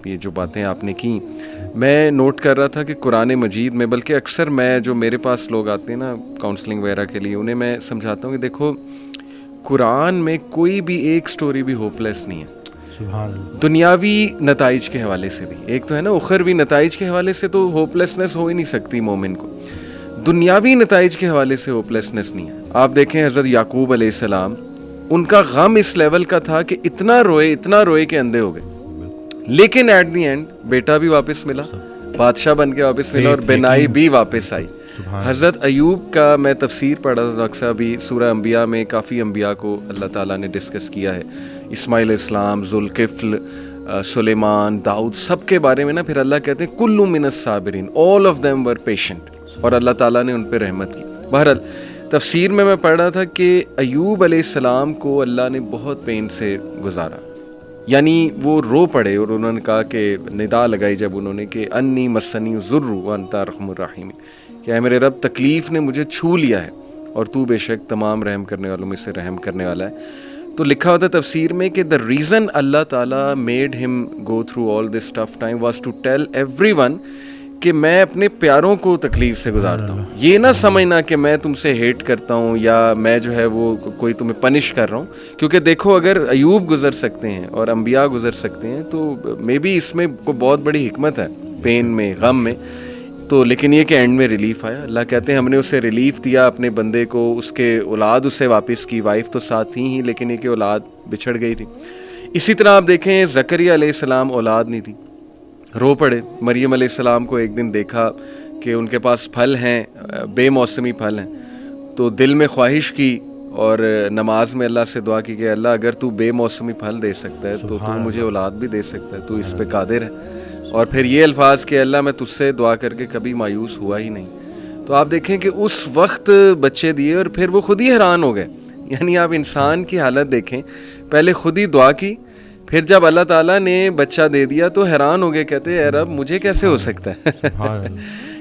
یہ جو باتیں آپ نے کی میں نوٹ کر رہا تھا کہ قرآن مجید میں، بلکہ اکثر میں جو میرے پاس لوگ آتے ہیں نا کاؤنسلنگ وغیرہ کے لیے، انہیں میں سمجھاتا ہوں کہ دیکھو قرآن میں کوئی بھی ایک سٹوری بھی ہوپ لیس نہیں ہے. سبحان اللہ. دنیاوی نتائج کے حوالے سے بھی، ایک تو ہے نا اخروی نتائج کے حوالے سے تو ہوپ لیسنس ہو ہی نہیں سکتی مومن کو، دنیاوی نتائج کے حوالے سے ہوپ لیسنس نہیں ہے. آپ دیکھیں حضرت یعقوب علیہ السلام، ان کا غم اس لیول کا تھا کہ اتنا روئے کہ اندھے ہو گئے، لیکن ایٹ دی اینڈ بیٹا بھی واپس ملا، بادشاہ بن کے واپس ملا، اور بینائی بھی واپس آئی. حضرت ایوب کا میں تفسیر پڑھا تھا ڈاکٹر صاحب، بھی سورہ انبیاء میں کافی انبیاء کو اللہ تعالیٰ نے ڈسکس کیا ہے، اسماعیل علیہ السلام، ذوالکفل، سلیمان، داؤد، سب کے بارے میں نا پھر اللہ کہتے ہیں کل من الصابرین، all of them were patient, اور اللہ تعالیٰ نے ان پہ رحمت کی. بہرحال تفسیر میں پڑھ رہا تھا کہ ایوب علیہ السلام کو اللہ نے بہت پین سے گزارا، یعنی وہ رو پڑے اور انہوں نے کہا کہ ندا لگائی جب انہوں نے کہ انی مسنی الضر وانت ارحم الراحمین، کہ اے میرے رب تکلیف نے مجھے چھو لیا ہے اور تو بے شک تمام رحم کرنے والوں میں سے رحم کرنے والا ہے. تو لکھا ہوتا ہے تفسیر میں کہ the reason اللہ تعالیٰ made him go through all this tough time was to tell everyone کہ میں اپنے پیاروں کو تکلیف سے گزارتا ہوں. یہ نہ سمجھنا کہ میں تم سے ہیٹ کرتا ہوں یا میں جو ہے وہ کوئی تمہیں پنش کر رہا ہوں، کیونکہ دیکھو اگر ایوب گزر سکتے ہیں اور انبیاء گزر سکتے ہیں تو مے بی اس میں کوئی بہت بڑی حکمت ہے، پین میں، غم میں. تو لیکن یہ کہ اینڈ میں ریلیف آیا. اللہ کہتے ہیں ہم نے اسے ریلیف دیا اپنے بندے کو، اس کے اولاد اسے واپس کی، وائف تو ساتھ تھی ہی لیکن یہ کہ اولاد بچھڑ گئی تھی. اسی طرح آپ دیکھیں زکریا علیہ السلام اولاد نہیں تھی، رو پڑے. مریم علیہ السلام کو ایک دن دیکھا کہ ان کے پاس پھل ہیں، بے موسمی پھل ہیں، تو دل میں خواہش کی اور نماز میں اللہ سے دعا کی کہ اللہ اگر تو بے موسمی پھل دے سکتا ہے تو مجھے اولاد بھی دے سکتا ہے، تو اس پہ قادر ہے. اور پھر یہ الفاظ کہ اللہ میں تجھ سے دعا کر کے کبھی مایوس ہوا ہی نہیں. تو آپ دیکھیں کہ اس وقت بچے دیے اور پھر وہ خود ہی حیران ہو گئے. یعنی آپ انسان کی حالت دیکھیں، پہلے خود ہی دعا کی، پھر جب اللہ تعالیٰ نے بچہ دے دیا تو حیران ہو گئے، کہتے اے رب مجھے کیسے ہو سکتا ہے.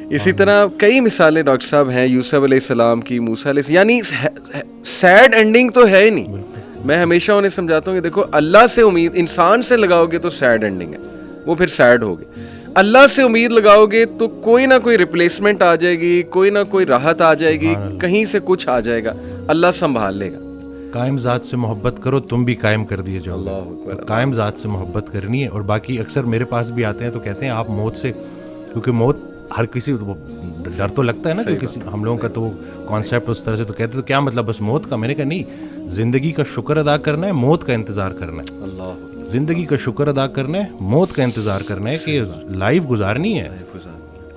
اسی طرح کئی مثالیں ڈاکٹر صاحب ہیں، یوسف علیہ السلام کی، موسیٰ علیہ السلام، یعنی سیڈ اینڈنگ تو ہے ہی نہیں. میں ہمیشہ انہیں سمجھاتا ہوں کہ دیکھو اللہ سے امید انسان سے لگاؤ گے تو سیڈ اینڈنگ ہے، وہ پھر سیڈ ہوگی. اللہ سے امید لگاؤ گے تو کوئی نہ کوئی ریپلیسمنٹ آ جائے گی، کوئی نہ کوئی راحت آ جائے گی، کہیں سے کچھ آ جائے گا، اللہ سنبھال لے گا. قائم ذات سے محبت کرو تم بھی قائم کر دیے جاؤ. اللہ قائم ذات سے محبت کرنی ہے. اور باقی اکثر میرے پاس بھی آتے ہیں تو کہتے ہیں آپ موت سے، کیونکہ موت ہر کسی ڈر تو لگتا ہے نا کہ کسی ہم لوگوں کا تو کانسیپٹ اس طرح سے، تو کہتے تو کیا مطلب بس موت کا. میں نے کہا نہیں، زندگی کا شکر ادا کرنا ہے، موت کا انتظار کرنا ہے. اللہ زندگی کا شکر ادا کرنا ہے، موت کا انتظار کرنا ہے کہ لائف گزارنی ہے،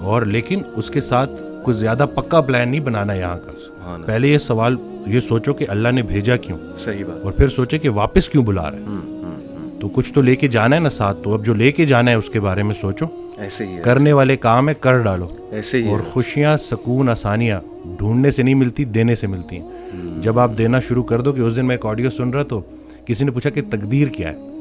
اور لیکن اس کے ساتھ کچھ زیادہ پکا پلان نہیں بنانا یہاں کا. پہلے یہ سوال یہ سوچو کہ اللہ نے بھیجا کیوں، صحیح بات، اور پھر سوچے کہ واپس کیوں بلا رہے ہیں. تو کچھ تو لے کے جانا ہے نا ساتھ، تو اب جو لے کے جانا ہے اس کے بارے میں سوچو. ایسے ہی کرنے والے کام ہے کر ڈالو. ایسے ہی. اور خوشیاں، سکون، آسانیاں ڈھونڈنے سے نہیں ملتی، دینے سے ملتی ہیں. جب آپ دینا شروع کر دو. کہ اس دن میں ایک آڈیو سن رہا تو کسی نے پوچھا کہ تقدیر کیا ہے،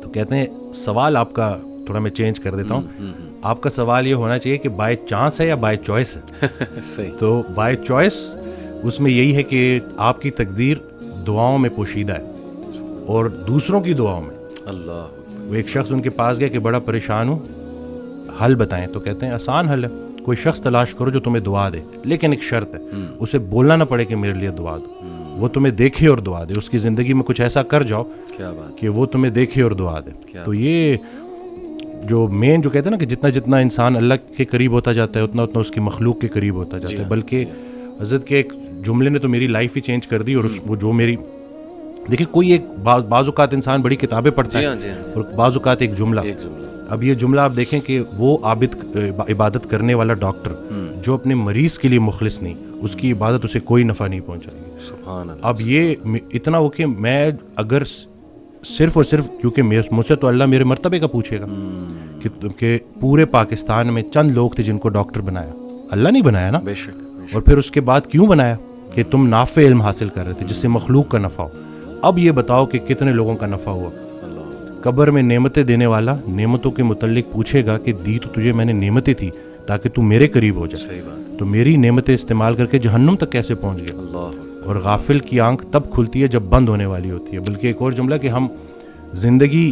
تو کہتے ہیں سوال آپ کا تھوڑا میں چینج کر دیتا ہوں. آپ کا سوال یہ ہونا چاہیے کہ بائی چانس ہے یا بائی چوائس ہے. تو بائی چوائس اس میں یہی ہے کہ آپ کی تقدیر دعاؤں میں پوشیدہ ہے اور دوسروں کی دعاؤں میں. اللہ. وہ ایک شخص ان کے پاس گیا کہ بڑا پریشان ہوں، حل بتائیں. تو کہتے ہیں آسان حل ہے، کوئی شخص تلاش کرو جو تمہیں دعا دے، لیکن ایک شرط ہے، اسے بولنا نہ پڑے کہ میرے لیے دعا دو. وہ تمہیں دیکھے اور دعا دے. اس کی زندگی میں کچھ ایسا کر جاؤ کہ وہ تمہیں دیکھے اور دعا دے. تو یہ جو مین جو کہتے ہیں نا کہ جتنا جتنا انسان اللہ کے قریب ہوتا جاتا ہے اتنا اتنا اس کی مخلوق کے قریب ہوتا جاتا ہے. بلکہ حضرت کے ایک جملے نے تو میری لائف ہی چینج کر دی. اور وہ جو میری دیکھیں کوئی ایک بعض اوقات انسان بڑی کتابیں پڑھتا ہے اور بعض اوقات ایک جملہ. اب یہ جملہ آپ دیکھیں کہ وہ عابد عبادت کرنے والا ڈاکٹر جو اپنے مریض کے لیے مخلص نہیں، اس کی عبادت اسے کوئی نفع نہیں پہنچائے گی. اب یہ اتنا ہو کہ میں اگر صرف اور صرف کیونکہ مجھ سے تو اللہ میرے مرتبے کا پوچھے گا کہ پورے پاکستان میں چند لوگ تھے جن کو ڈاکٹر بنایا، اللہ نہیں بنایا نا. اور پھر اس کے بعد کیوں بنایا؟ کہ تم نافع علم حاصل کر رہے تھے جس سے مخلوق کا نفع ہو. اب یہ بتاؤ کہ کتنے لوگوں کا نفع ہوا. قبر میں نعمتیں دینے والا نعمتوں کے متعلق پوچھے گا کہ دی تو تجھے میں نے نعمتیں تھی تاکہ تو میرے قریب ہو جائے، تو میری نعمتیں استعمال کر کے جہنم تک کیسے پہنچ گیا. اور غافل کی آنکھ تب کھلتی ہے جب بند ہونے والی ہوتی ہے. بلکہ ایک اور جملہ کہ ہم زندگی